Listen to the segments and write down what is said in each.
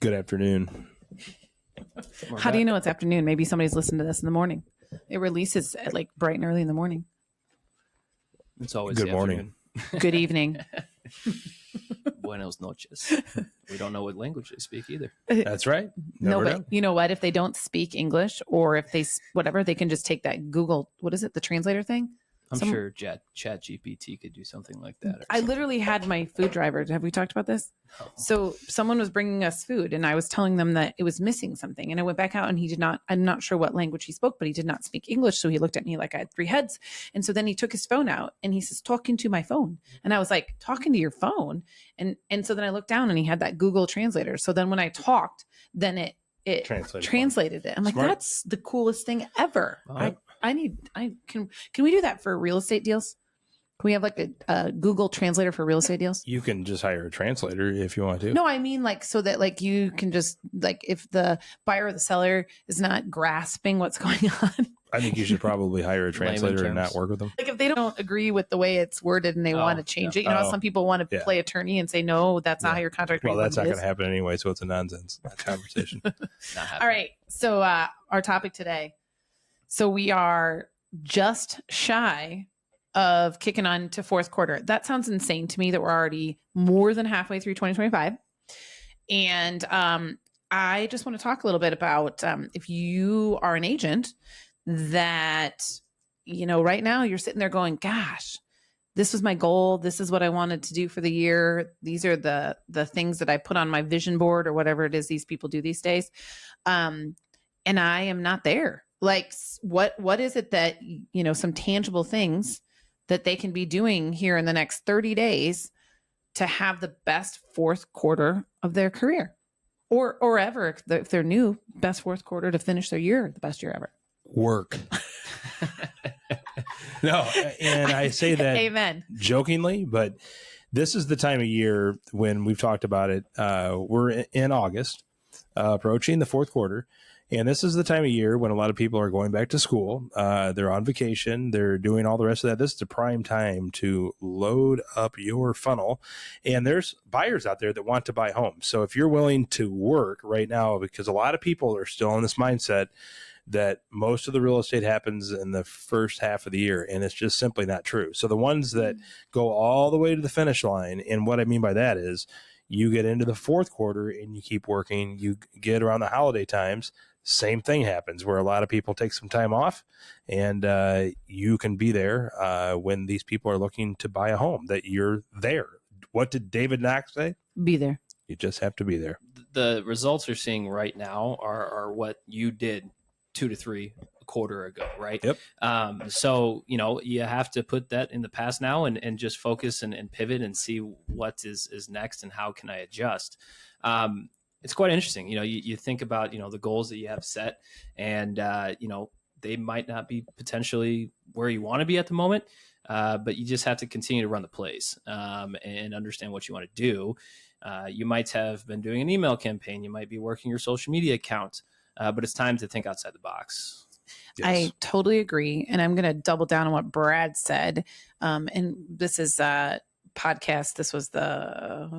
Good afternoon. How do you know it's afternoon? Maybe somebody's listening to this in the morning. It releases at like bright and early in the morning. It's always Good morning. Good evening. Buenos noches. We don't know what language they speak either. That's right. No, Never but know. you know what? If they don't speak English or if they, whatever, they can just take that Google, what is it? The translator thing? I'm sure Chat GPT could do something like that. I literally had my food driver. Have we talked about this? No. So someone was bringing us food and I was telling them that it was missing something. And I went back out and he did not, I'm not sure what language he spoke, but he did not speak English. So he looked at me like I had three heads. And so then he took his phone out and he says, talking to my phone. And I was like, talking to your phone? And so then I looked down and he had that Google translator. So then when I talked, then it translated it. I'm like, Smart. that's the coolest thing ever. Wow. Can we do that for real estate deals? Can we have like a Google translator for real estate deals? You can just hire a translator if you want to. No, I mean like so that like you can just like if the buyer or the seller is not grasping what's going on. I think you should probably hire a translator and not terms. work with them. Like if they don't agree with the way it's worded and they want to change it, you know, how some people want to play attorney and say, no, that's not how your contract. Well, that's not going to happen anyway. So it's a nonsense conversation. All right. So our topic today. So we are just shy of kicking on to fourth quarter. That sounds insane to me that we're already more than halfway through 2025. And I just want to talk a little bit about if you are an agent that, you know, right now you're sitting there going, gosh, this was my goal. This is what I wanted to do for the year. These are the things that I put on my vision board or whatever it is these people do these days. And I am not there. Like what is it that, you know, some tangible things that they can be doing here in the next 30 days to have the best fourth quarter of their career or ever, if they're new, best fourth quarter to finish their year, the best year ever. Work. No, and I say that Amen. jokingly, but this is the time of year when we've talked about it. We're in August, approaching the fourth quarter. And this is the time of year when a lot of people are going back to school. They're on vacation. They're doing all the rest of that. This is the prime time to load up your funnel. And there's buyers out there that want to buy homes. So if you're willing to work right now, because a lot of people are still in this mindset that most of the real estate happens in the first half of the year, and it's just simply not true. So the ones that go all the way to the finish line, and what I mean by that is you get into the fourth quarter and you keep working, you get around the holiday times, same thing happens where a lot of people take some time off, and you can be there when these people are looking to buy a home, that you're there. What did David Knox say? Be there. You just have to be there. The results we're seeing right now are what you did 2 to 3 a quarter ago, right? Yep. So, you know, you have to put that in the past now and just focus and pivot and see what is next and how can I adjust. It's quite interesting. You know, you think about, you know, the goals that you have set and, you know, they might not be potentially where you want to be at the moment, but you just have to continue to run the plays and understand what you want to do. You might have been doing an email campaign. You might be working your social media account, but it's time to think outside the box. Yes. I totally agree. And I'm going to double down on what Brad said. And this is a podcast. This was the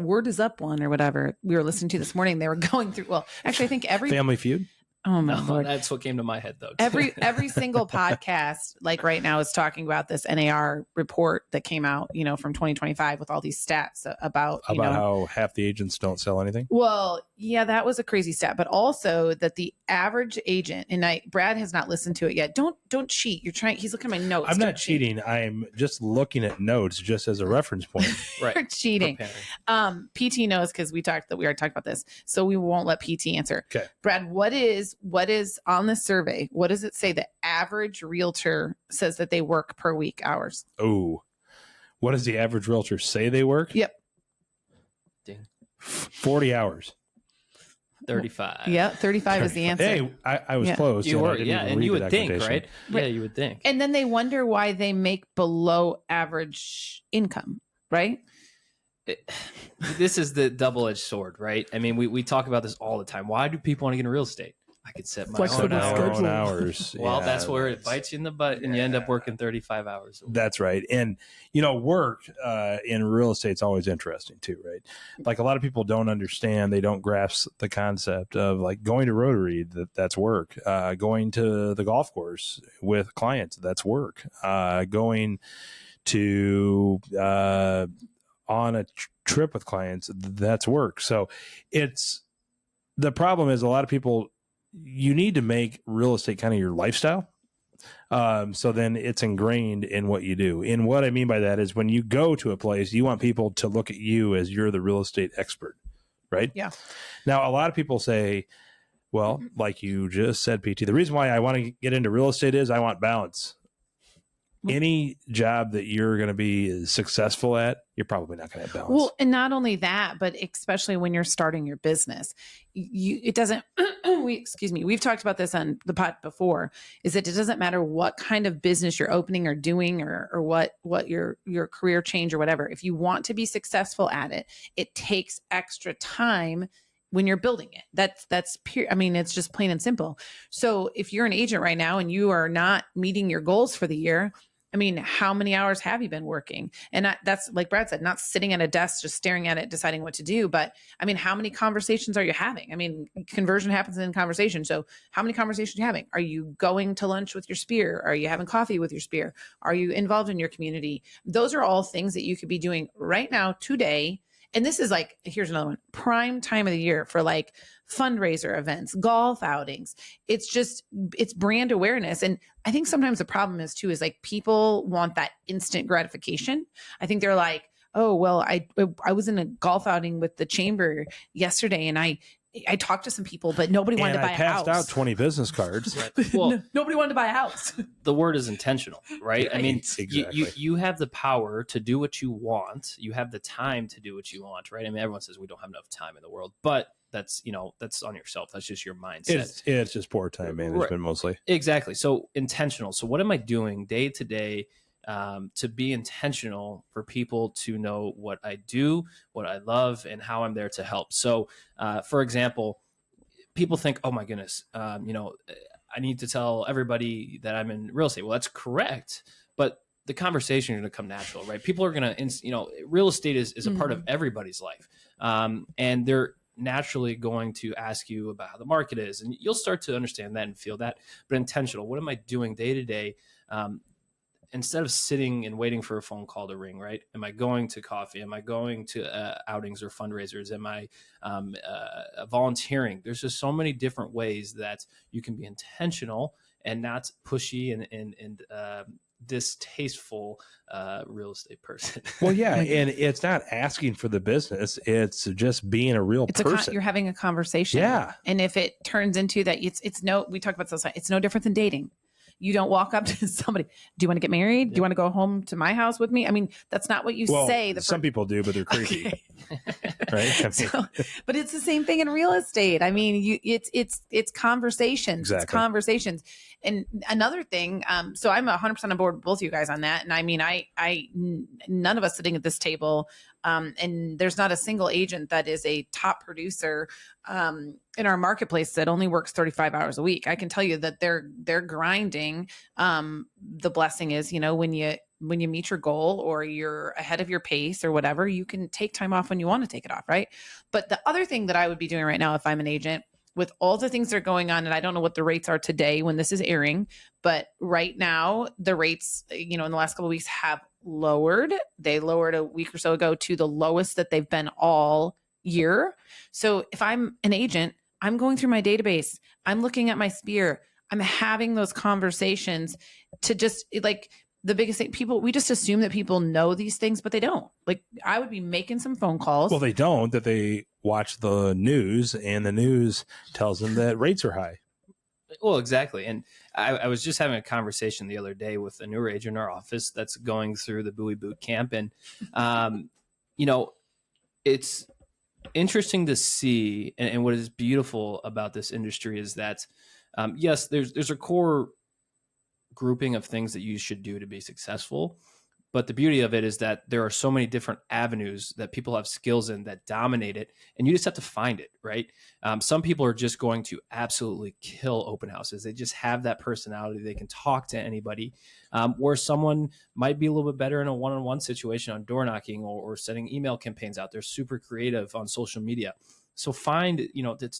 Word is Up one or whatever we were listening to this morning. They were going through, well, actually I think every Family Feud. Oh my Lord. That's what came to my head though. Every single podcast, like right now, is talking about this NAR report that came out, you know, from 2025 with all these stats about how half the agents don't sell anything. Well, yeah, that was a crazy stat, but also that the average agent, and Brad has not listened to it yet. Don't cheat. He's looking at my notes. I'm not cheating. I'm just looking at notes just as a reference point. Right. You're cheating. PT knows because we already talked about this. So we won't let PT answer. Okay. Brad, what is on the survey? What does it say the average realtor says that they work per week hours? Oh, what does the average realtor say they work? Yep. Ding. 40 hours. 35. Yeah, 35 is the answer. Hey, I was close. You were, and you would think, right? Yeah, you would think. And then they wonder why they make below average income, right? This is the double-edged sword, right? I mean, we talk about this all the time. Why do people want to get into real estate? I could set my Flexible own hours. schedule. Hours. Well, Yeah, that's where it bites you in the butt, and you end up working 35 hours a week. That's right. And, you know, work in real estate is always interesting too, right? Like a lot of people don't understand, they don't grasp the concept of like going to Rotary, that's work. Going to the golf course with clients, that's work. Going to on a trip with clients, that's work. So the problem is a lot of people, you need to make real estate kind of your lifestyle. So then it's ingrained in what you do. And what I mean by that is when you go to a place, you want people to look at you as you're the real estate expert, right? Yeah. Now, a lot of people say, well, like you just said, PT, the reason why I want to get into real estate is I want balance. Any job that you're going to be successful at, you're probably not going to have balance. Well, and not only that, but especially when you're starting your business, it doesn't, we've talked about this on the pod before, is that it doesn't matter what kind of business you're opening or doing or what your career change or whatever. If you want to be successful at it, it takes extra time when you're building it. That's pure. I mean, it's just plain and simple. So if you're an agent right now and you are not meeting your goals for the year, I mean, how many hours have you been working? And that's like Brad said, not sitting at a desk, just staring at it, deciding what to do. But I mean, how many conversations are you having? I mean, conversion happens in conversation. So how many conversations are you having? Are you going to lunch with your spear? Are you having coffee with your spear? Are you involved in your community? Those are all things that you could be doing right now, today. And this is like, here's another one, prime time of the year for like fundraiser events, golf outings. It's brand awareness. And I think sometimes the problem is too, is like people want that instant gratification. I think they're like, oh, well, I was in a golf outing with the chamber yesterday and I talked to some people, but nobody wanted to buy a house. I passed out 20 business cards. Well, nobody wanted to buy a house. The word is intentional, right? I mean, exactly. you have the power to do what you want. You have the time to do what you want, right? I mean, everyone says we don't have enough time in the world, but that's on yourself. That's just your mindset. It's just poor time management, right. Mostly. Exactly. So intentional. So what am I doing day to day to be intentional for people to know what I do, what I love, and how I'm there to help? So, for example, people think, oh my goodness, I need to tell everybody that I'm in real estate. Well, that's correct. But the conversation is going to come natural, right? People are going to, real estate is a part of everybody's life. And they're naturally going to ask you about how the market is. And you'll start to understand that and feel that. But intentional, what am I doing day to day? Instead of sitting and waiting for a phone call to ring, right? Am I going to coffee? Am I going to outings or fundraisers? Am I volunteering? There's just so many different ways that you can be intentional and not pushy and distasteful real estate person. Well, yeah, and it's not asking for the business; it's just being a real person. You're having a conversation, yeah. And if it turns into that, we talk about this. It's no different than dating. You don't walk up to somebody, do you want to get married? Do you want to go home to my house with me? I mean, that's not what you say. Some people do, but they're creepy. Okay. Right? But it's the same thing in real estate. I mean, it's conversations. Exactly. It's conversations. And another thing, so I'm 100% on board with both of you guys on that. And I mean, none of us sitting at this table, and there's not a single agent that is a top producer in our marketplace that only works 35 hours a week. I can tell you that they're grinding. The blessing is, when you meet your goal or you're ahead of your pace or whatever, you can take time off when you want to take it off, right? But the other thing that I would be doing right now if I'm an agent, with all the things that are going on, and I don't know what the rates are today when this is airing, but right now the rates, in the last couple of weeks have lowered. They lowered a week or so ago to the lowest that they've been all year. So if I'm an agent, I'm going through my database, I'm looking at my spear, I'm having those conversations to just like the biggest thing, we just assume that people know these things, but they don't. Like I would be making some phone calls. Well, they don't, that they watch the news and the news tells them that rates are high. Well, exactly. And I was just having a conversation the other day with a newer agent in our office that's going through the BOEYE boot camp. And, it's interesting to see. And what is beautiful about this industry is that, yes, there's a core grouping of things that you should do to be successful. But the beauty of it is that there are so many different avenues that people have skills in that dominate it, and you just have to find it, right? Some people are just going to absolutely kill open houses. They just have that personality. They can talk to anybody. Where someone might be a little bit better in a one-on-one situation on door knocking or sending email campaigns out. They're super creative on social media. So find,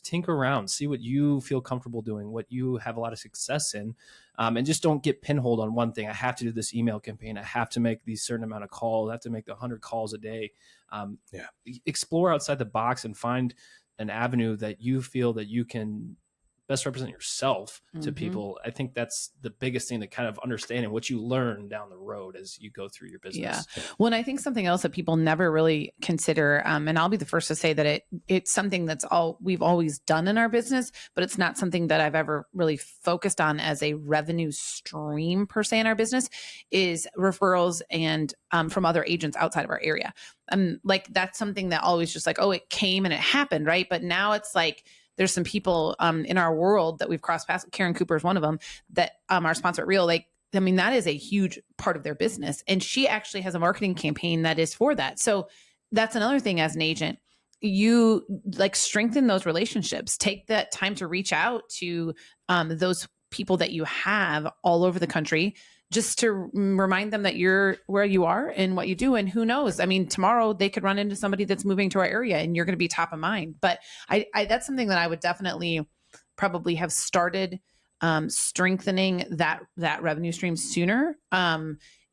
tinker around, see what you feel comfortable doing, what you have a lot of success in, and just don't get pinholed on one thing. I have to do this email campaign. I have to make these certain amount of calls. I have to make 100 calls a day. Explore outside the box and find an avenue that you feel that you can best represent yourself to people. I think that's the biggest thing, to kind of understanding what you learn down the road as you go through your business. Yeah. Well, and I think something else that people never really consider, and I'll be the first to say that it's something that's we've always done in our business, but it's not something that I've ever really focused on as a revenue stream per se in our business, is referrals and from other agents outside of our area. Like that's something that always just like, oh, it came and it happened, right? But now it's like, there's some people in our world that we've crossed paths. Karen Cooper is one of them, that our sponsor at Real, that is a huge part of their business. And she actually has a marketing campaign that is for that. So that's another thing as an agent, you strengthen those relationships, take that time to reach out to those people that you have all over the country, just to remind them that you're where you are and what you do. And who knows, tomorrow they could run into somebody that's moving to our area and you're going to be top of mind. But I that's something that I would definitely probably have started strengthening that revenue stream sooner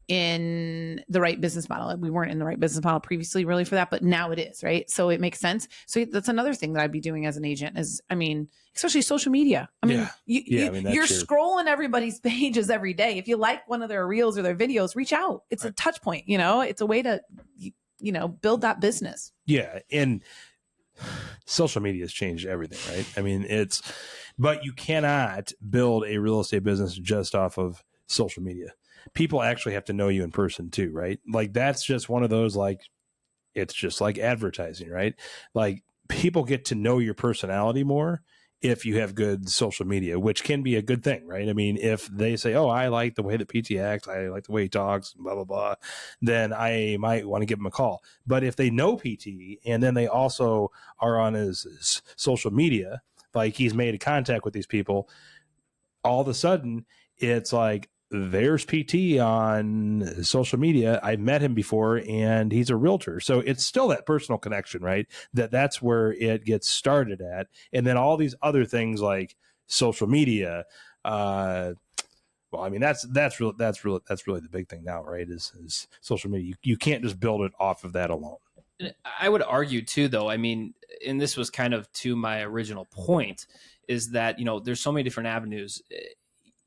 in the right business model. We weren't in the right business model previously really for that, but now it is, right? So it makes sense. So that's another thing that I'd be doing as an agent is, especially social media. You're scrolling everybody's pages every day. If you like one of their reels or their videos, reach out. It's a touch point, it's a way to, build that business. Yeah. And social media has changed everything, right? But you cannot build a real estate business just off of social media. People actually have to know you in person too, right? Like that's just one of those, it's just like advertising, right? Like people get to know your personality more if you have good social media, which can be a good thing, right? If they say, oh, I like the way that PT acts, I like the way he talks, blah, blah, blah, then I might want to give him a call. But if they know PT and then they also are on his social media, like he's made a contact with these people, all of a sudden it's like, there's PT on social media. I've met him before and he's a realtor. So it's still that personal connection, right? That's where it gets started at. And then all these other things like social media, that's really the big thing now, right? Is social media. You can't just build it off of that alone. I would argue too, though, and this was kind of to my original point, is that, there's so many different avenues.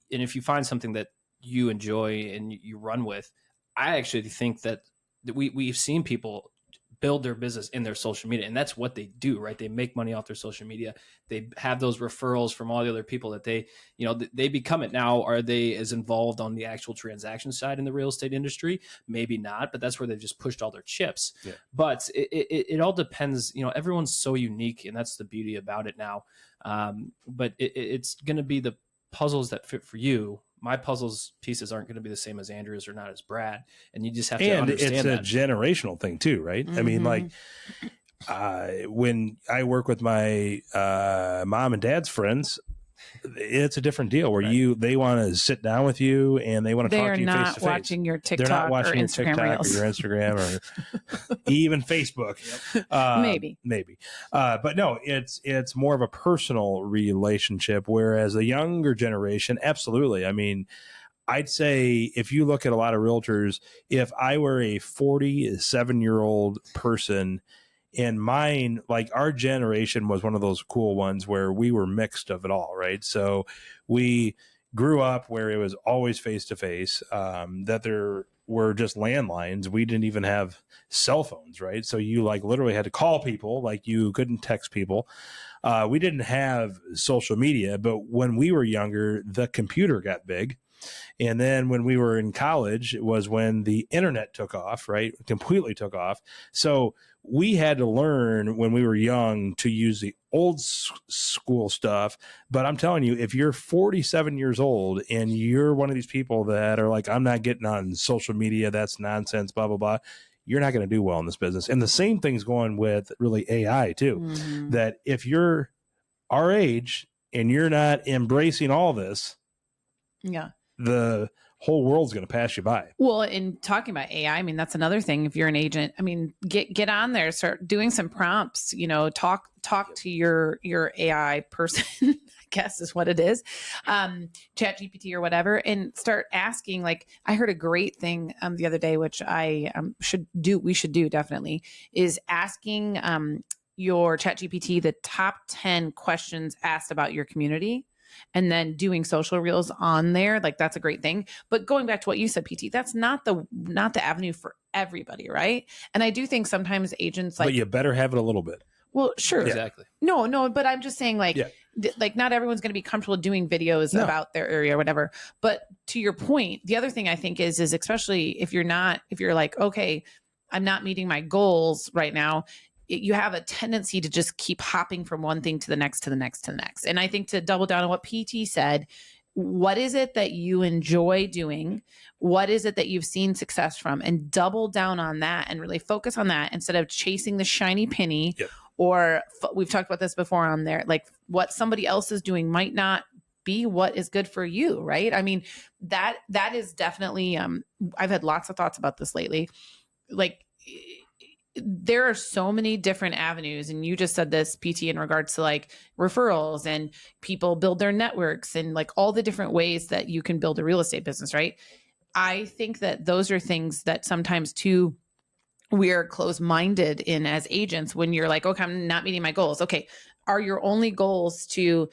And if you find something that you enjoy and you run with, I actually think that we've seen people build their business in their social media, and that's what they do, right? They make money off their social media. They have those referrals from all the other people that they become it. Now, are they as involved on the actual transaction side in the real estate industry? Maybe not, but that's where they've just pushed all their chips. Yeah. But it all depends. Everyone's so unique, and that's the beauty about it now. But it's going to be the puzzles that fit for you. My puzzles pieces aren't going to be the same as Andrea's or not as Brad. And you just have to understand that. And it's a generational thing too, right? Mm-hmm. When I work with my mom and dad's friends, it's a different deal where they want to sit down with you and they want to talk to you face to face. They're not watching your TikTok. They're not watching your Instagram TikTok reels. or your Instagram or even Facebook. Maybe. But no, it's more of a personal relationship. Whereas the younger generation, absolutely. I'd say if you look at a lot of realtors, if I were a 47-year-old person, and mine, our generation was one of those cool ones where we were mixed of it all, right? So we grew up where it was always face-to-face, that there were just landlines. We didn't even have cell phones, right? So you literally had to call people, you couldn't text people. We didn't have social media, but when we were younger, the computer got big. And then when we were in college, it was when the internet took off, right? Completely took off. So we had to learn when we were young to use the old school stuff. But I'm telling you, if you're 47 years old and you're one of these people that are like, I'm not getting on social media, that's nonsense, blah, blah, blah, you're not going to do well in this business. And the same thing's going with really AI too, that if you're our age and you're not embracing all this, the whole world's going to pass you by. Well, in talking about AI, I mean, that's another thing. If you're an agent, I mean, get on there, start doing some prompts, talk to your AI person, I guess is what it is. Chat GPT or whatever, and start asking. Like, I heard a great thing the other day, which we should do definitely, is asking your Chat GPT the top 10 questions asked about your community, and then doing social reels on there. Like, that's a great thing. But going back to what you said, PT, that's not the avenue for everybody, right? And I do think sometimes agents but you better have it a little bit. Well, sure. Exactly. No, but I'm just saying, like, like not everyone's going to be comfortable doing videos about their area or whatever. But to your point, the other thing I think is especially if you're like, okay, I'm not meeting my goals right now, you have a tendency to just keep hopping from one thing to the next, to the next, to the next. And I think, to double down on what PT said, what is it that you enjoy doing? What is it that you've seen success from? And double down on that and really focus on that instead of chasing the shiny penny. Or we've talked about this before on there, like what somebody else is doing might not be what is good for you, right? I mean, that is definitely, I've had lots of thoughts about this lately. Like, there are so many different avenues. And you just said this, PT, in regards to like referrals and people build their networks and like all the different ways that you can build a real estate business, right? I think that those are things that sometimes too, we're closed-minded in as agents. When you're like, okay, I'm not meeting my goals. Okay. Are your only goals to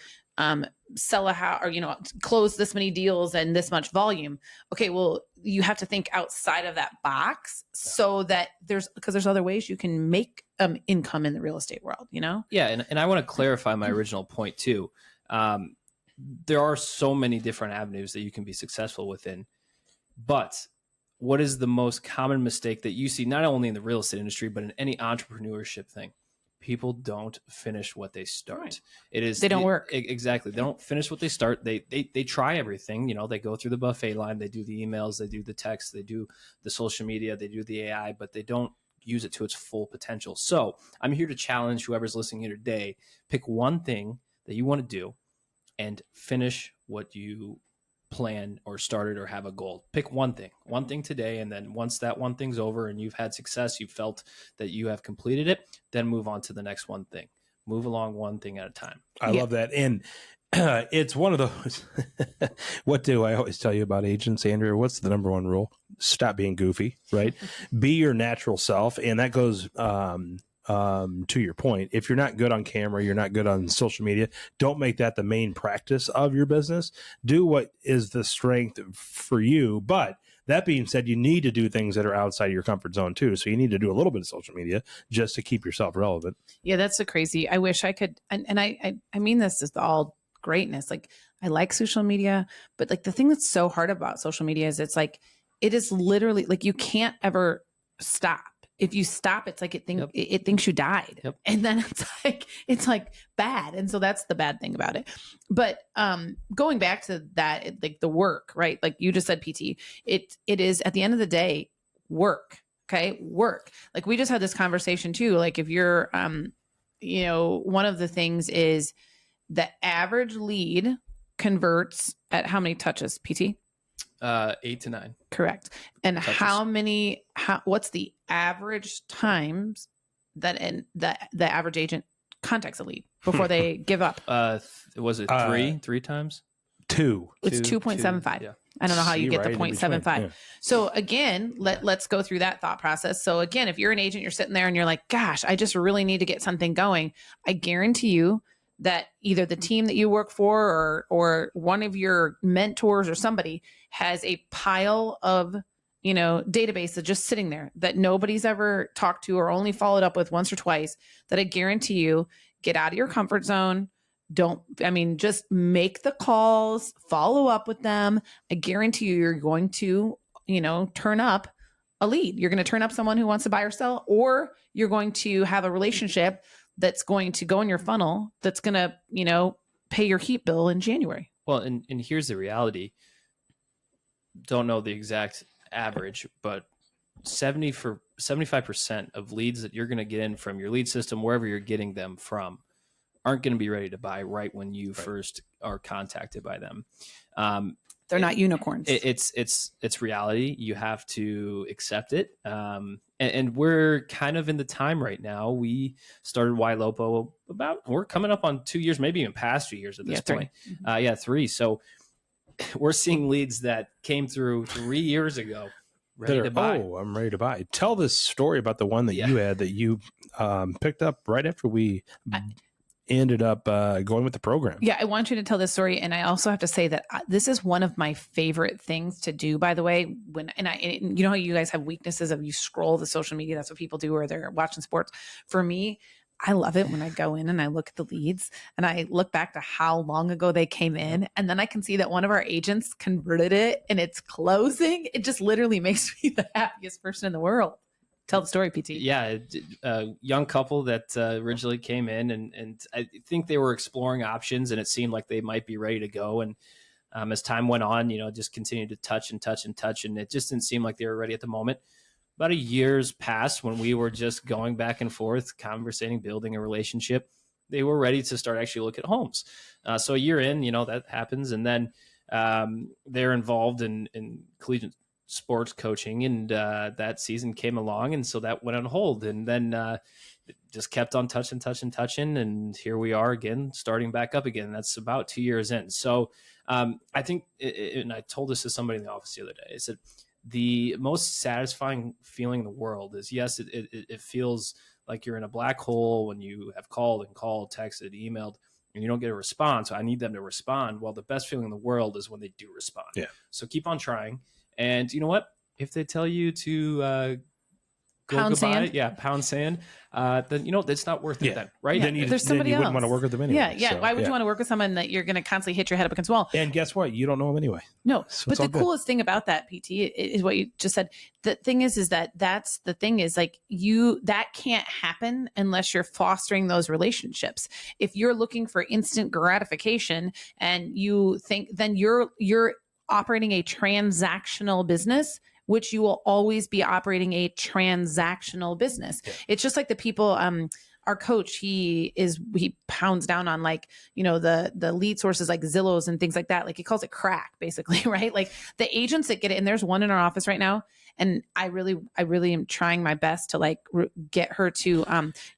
sell a house, or, close this many deals and this much volume? Okay. Well, you have to think outside of that box so that because there's other ways you can make income in the real estate world, Yeah. And I want to clarify my original point too. There are so many different avenues that you can be successful within, but what is the most common mistake that you see, not only in the real estate industry, but in any entrepreneurship thing? People don't finish what they start. Right. They don't work. Exactly. They don't finish what they start. They try everything. They go through the buffet line. They do the emails. They do the text. They do the social media. They do the AI, but they don't use it to its full potential. So I'm here to challenge whoever's listening here today. Pick one thing that you want to do and finish what you plan or started or have a goal. Pick one thing today. And then once that one thing's over and you've had success, you felt that you have completed it, then move on to the next one thing. Move along one thing at a time. I love that. And it's one of those, what do I always tell you about agents, Andrea? What's the number one rule? Stop being goofy, right? Be your natural self. And that goes, to your point, if you're not good on camera, you're not good on social media, don't make that the main practice of your business. Do what is the strength for you. But that being said, you need to do things that are outside your comfort zone too. So you need to do a little bit of social media just to keep yourself relevant. Yeah, that's the crazy. I wish I could. And I mean, this is all greatness. Like, I like social media, but like the thing that's so hard about social media is it is literally like, you can't ever stop. If you stop, it's like it thinks you died. Yep. And then it's like bad. And so that's the bad thing about it. But going back to that, like the work, right? Like you just said, PT, it is at the end of the day, work. Okay. Work. Like we just had this conversation too. Like if you're, one of the things is the average lead converts at how many touches, PT? 8 to 9. Correct. And touches. What's the average times that the average agent contacts a lead before they give up? Was it three times? 2. It's 2.75. Yeah. I don't know how you get the 0.75. Yeah. So again, let's go through that thought process. So again, if you're an agent, you're sitting there and you're like, gosh, I just really need to get something going. I guarantee you that either the team that you work for or one of your mentors or somebody has a pile of, database that's just sitting there that nobody's ever talked to or only followed up with once or twice, that I guarantee you, get out of your comfort zone, just make the calls, follow up with them. I guarantee you're going to, turn up a lead. You're going to turn up someone who wants to buy or sell, or you're going to have a relationship that's going to go in your funnel that's going to, pay your heat bill in January. Well, and here's the reality. Don't know the exact average, but 75% of leads that you're going to get in from your lead system, wherever you're getting them from, aren't going to be ready to buy right when you first are contacted by them. They're not unicorns. It's reality. You have to accept it. And we're kind of in the time right now. We started YLOPO we're coming up on 2 years, maybe even past 2 years at this point. 3. So we're seeing leads that came through 3 years ago. Ready to buy. Oh, I'm ready to buy. Tell this story about the one that you had that you picked up right after we ended up going with the program. Yeah, I want you to tell this story. And I also have to say that this is one of my favorite things to do, by the way, you know how you guys have weaknesses of you scroll the social media. That's what people do, or they're watching sports. For me, I love it when I go in and I look at the leads and I look back to how long ago they came in. And then I can see that one of our agents converted it and it's closing. It just literally makes me the happiest person in the world. Tell the story, PT. Yeah, a young couple that originally came in, and I think they were exploring options, and it seemed like they might be ready to go. And as time went on, just continued to touch, and it just didn't seem like they were ready at the moment. About a year's passed when we were just going back and forth, conversating, building a relationship. They were ready to start actually look at homes. So a year in, that happens, and then they're involved in collegiate sports coaching, and that season came along, and so that went on hold, and then it just kept on touching, and here we are again, starting back up again. That's about 2 years in. So I think, and I told this to somebody in the office the other day, I said, the most satisfying feeling in the world is, yes, it feels like you're in a black hole when you have called, texted, emailed, and you don't get a response. I need them to respond. Well, the best feeling in the world is when they do respond. Yeah. So keep on trying. And you know what? If they tell you to go pound goodbye, sand. Pound sand, then it's not worth it then, right? Yeah. Then you There's somebody wouldn't else. want to work with them anyway. Yeah. So, Why would you want to work with someone that you're going to constantly hit your head up against the wall? And guess what? You don't know them anyway. No, So but it's all the good. coolest thing about that, PT, is what you just said. The thing is that's the thing is like that can't happen unless you're fostering those relationships. If you're looking for instant gratification and you think, then you're operating a transactional business, which you will always be operating a transactional business. Yeah. It's just like the people, our coach, he pounds down on the lead sources like Zillows and things like that. Like he calls it crack basically, right? Like the agents that get it, and there's one in our office right now. And I really am trying my best to get her to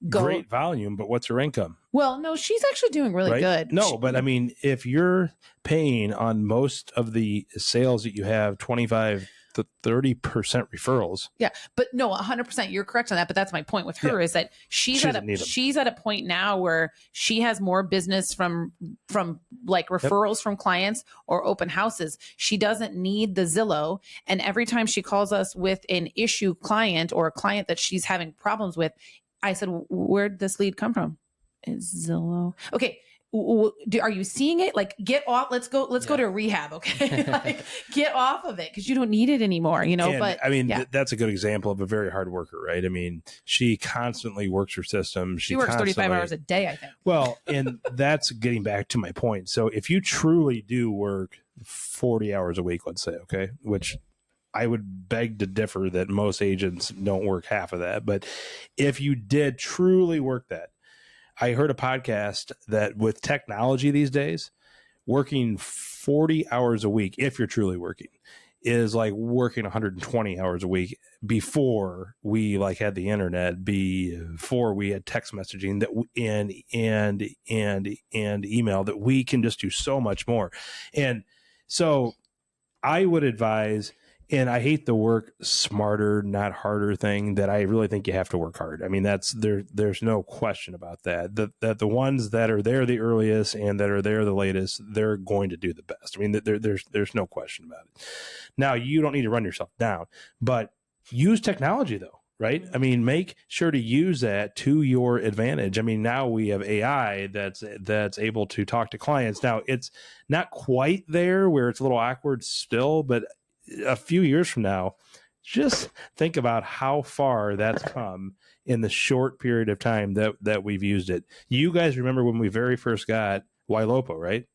go. Great volume, but what's her income? Well, no, she's actually doing really good. No, but I mean, if you're paying on most of the sales that you have 25 to 30% referrals. Yeah, but no, 100%. You're correct on that. But that's my point with her is that she's at a point now where she has more business from referrals from clients or open houses. She doesn't need the Zillow. And every time she calls us with an issue client or a client that she's having problems with, I said, where'd this lead come from? Is Zillow. Okay. Are you seeing it? Like, get off. Let's go to rehab. Okay. Get off of it because you don't need it anymore, And, but I mean, that's a good example of a very hard worker, right? I mean, she constantly works her system. She works 35 hours a day, I think. Well, and that's getting back to my point. So if you truly do work 40 hours a week, let's say, okay, which I would beg to differ that most agents don't work half of that. But if you did truly work that, I heard a podcast that with technology these days, working 40 hours a week, if you're truly working, is like working 120 hours a week before we had the internet, before we had text messaging and email, that we can just do so much more. And so I would advise, and I hate the work smarter, not harder thing, that I really think you have to work hard. I mean, there's no question about that. The ones that are there the earliest and that are there the latest, they're going to do the best. I mean, there's no question about it. Now, you don't need to run yourself down, but use technology though, right? I mean, make sure to use that to your advantage. I mean, now we have AI that's able to talk to clients. Now, it's not quite there where it's a little awkward still, but a few years from now, just think about how far that's come in the short period of time that we've used it. You guys remember when we very first got YLOPO, right?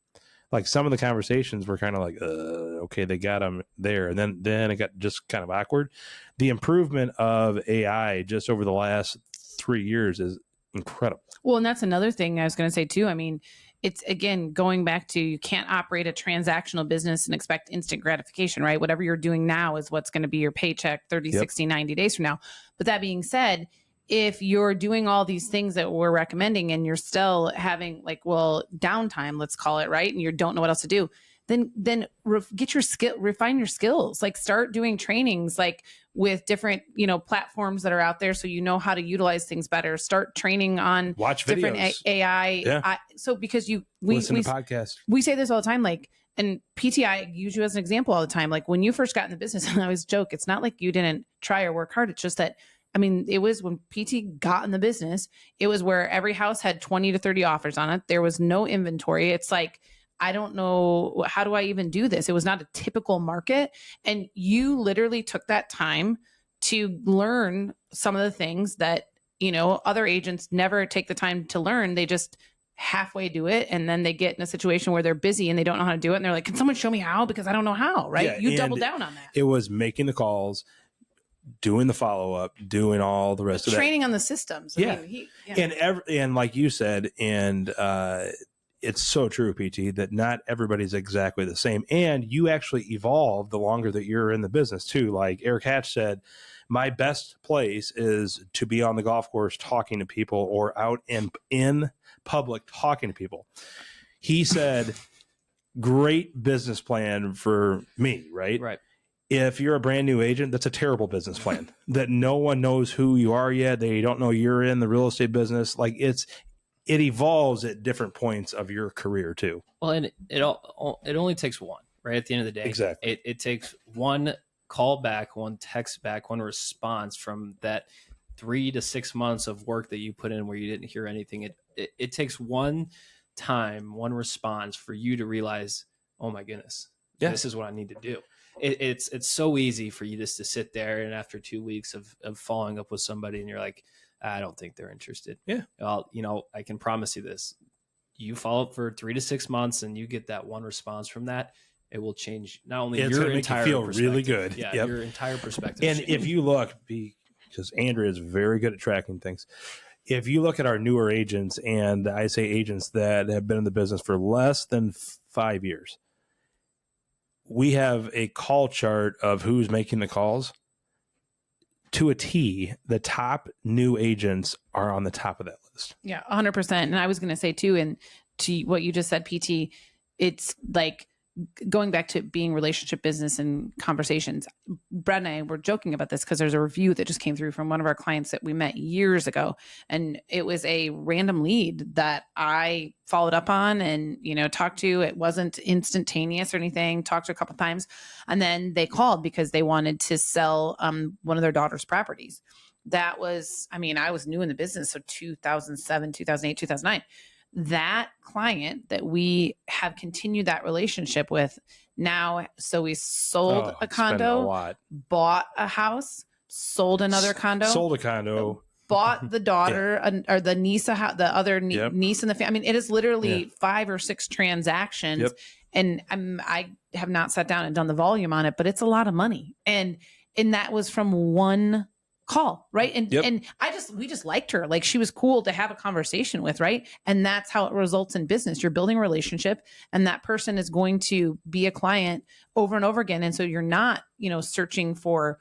Like some of the conversations were kind of like, okay, they got them there. And then it got just kind of awkward. The improvement of AI just over the last 3 years is incredible. Well, and that's another thing I was going to say too. I mean, it's again going back to you can't operate a transactional business and expect instant gratification, right? Whatever you're doing now is what's going to be your paycheck 30, 60, 90 days from now. But that being said, if you're doing all these things that we're recommending and you're still having like, well, downtime, let's call it, right? And you don't know what else to do, then get your skill, refine your skills, like start doing trainings, like with different, platforms that are out there. So you know how to utilize things better, start training on Watch different videos. AI. Yeah. So because we listen to podcasts. We say this all the time, like, and PT, I use you as an example all the time. Like when you first got in the business, and I always joke, it's not like you didn't try or work hard. It's just that, I mean, it was when PT got in the business, it was where every house had 20 to 30 offers on it. There was no inventory. It's like, I don't know, how do I even do this? It was not a typical market. And you literally took that time to learn some of the things that, other agents never take the time to learn. They just halfway do it. And then they get in a situation where they're busy and they don't know how to do it. And they're like, can someone show me how? Because I don't know how, right? Yeah, You double down on that. It was making the calls, doing the follow-up, doing all the rest of that. Training on the systems. Yeah. And like you said, and it's so true, PT, that not everybody's exactly the same. And you actually evolve the longer that you're in the business too. Like Eric Hatch said, my best place is to be on the golf course talking to people or out in public talking to people. He said, great business plan for me, right? Right. If you're a brand new agent, that's a terrible business plan that no one knows who you are yet. They don't know you're in the real estate business. Like it evolves at different points of your career too. Well, and it only takes one, right? At the end of the day, exactly. It takes one call back, one text back, one response from that 3 to 6 months of work that you put in where you didn't hear anything. It takes one time, one response for you to realize, oh my goodness, this is what I need to do. It's so easy for you just to sit there and after 2 weeks of following up with somebody and you're like, I don't think they're interested. Yeah. Well, I can promise you this. You follow up for 3 to 6 months and you get that one response from that, it will change not only your entire make you feel really good. Yeah, yep. Your entire perspective. And if you look, because Andrea is very good at tracking things, if you look at our newer agents, and I say agents that have been in the business for less than 5 years, we have a call chart of who's making the calls. To a T, the top new agents are on the top of that list. Yeah, 100%. And I was going to say too, and to what you just said, PT, it's like going back to being relationship business and conversations. Brad and I were joking about this because there's a review that just came through from one of our clients that we met years ago. And it was a random lead that I followed up on and, talked to. It wasn't instantaneous or anything, talked to a couple of times. And then they called because they wanted to sell one of their daughter's properties. That was, I was new in the business. So 2007, 2008, 2009. That client that we have continued that relationship with now. So we sold a condo, bought a house, sold another condo, bought the daughter or the niece, the other niece in the family. It is literally 5 or 6 transactions. Yep. And I have not sat down and done the volume on it, but it's a lot of money. And that was from one call, right? And we just liked her. Like she was cool to have a conversation with, right? And that's how it results in business. You're building a relationship and that person is going to be a client over and over again. And so you're not, searching for,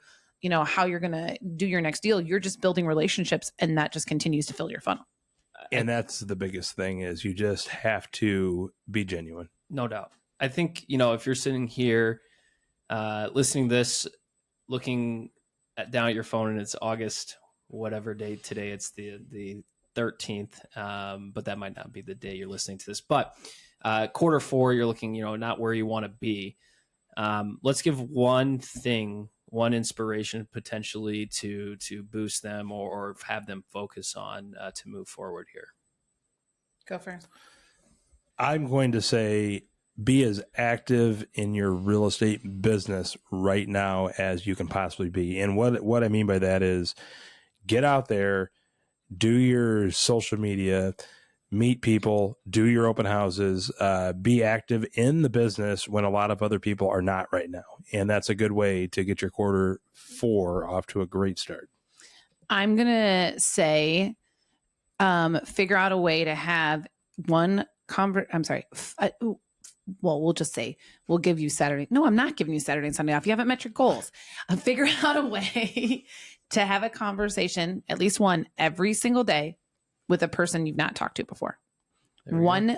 how you're going to do your next deal. You're just building relationships and that just continues to fill your funnel. And that's the biggest thing is you just have to be genuine. No doubt. I think, if you're sitting here listening to this, looking down at your phone and it's August, whatever day today, it's the 13th. But that might not be the day you're listening to this, but quarter 4, you're looking, not where you want to be. Let's give one thing one inspiration potentially to boost them or have them focus on to move forward here? Go first. I'm going to say be as active in your real estate business right now as you can possibly be. And what I mean by that is get out there, do your social media, meet people, do your open houses, be active in the business when a lot of other people are not right now. And that's a good way to get your quarter 4 off to a great start. I'm going to say, figure out a way to have one we'll just say we'll give you Saturday. No, I'm not giving you Saturday and Sunday off. You haven't met your goals. Figure out a way to have a conversation, at least one every single day with a person you've not talked to before. One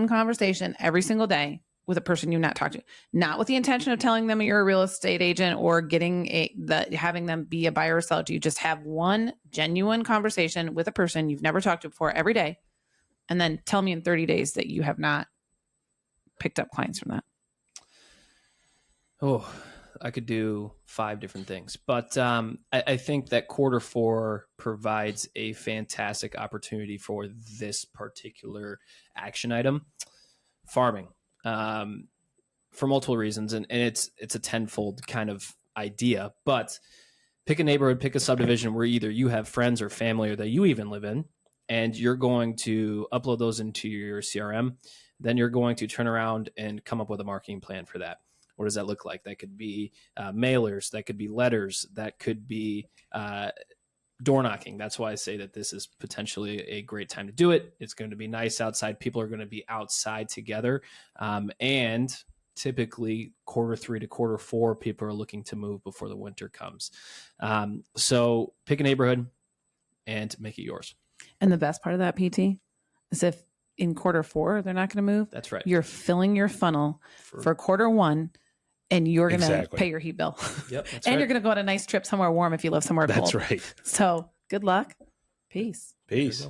conversation every single day with a person you've not talked to, not with the intention of telling them you're a real estate agent or having them be a buyer or seller to you. Just have one genuine conversation with a person you've never talked to before every day. And then tell me in 30 days that you have not picked up clients from that. Oh, I could do 5 different things, but I think that quarter 4 provides a fantastic opportunity for this particular action item, farming, for multiple reasons. And it's a tenfold kind of idea, but pick a neighborhood, pick a subdivision where either you have friends or family or that you even live in, and you're going to upload those into your CRM. Then you're going to turn around and come up with a marketing plan for that. What does that look like? That could be mailers, that could be letters, that could be door knocking. That's why I say that this is potentially a great time to do it. It's going to be nice outside. People are going to be outside together. And typically quarter 3 to quarter 4, people are looking to move before the winter comes. So pick a neighborhood and make it yours. And the best part of that, PT, is if in quarter 4 they're not going to move. That's right. You're filling your funnel for quarter 1, and you're going to pay your heat bill. Yep. And you're going to go on a nice trip somewhere warm if you live somewhere cold. That's right. So good luck. Peace. Peace.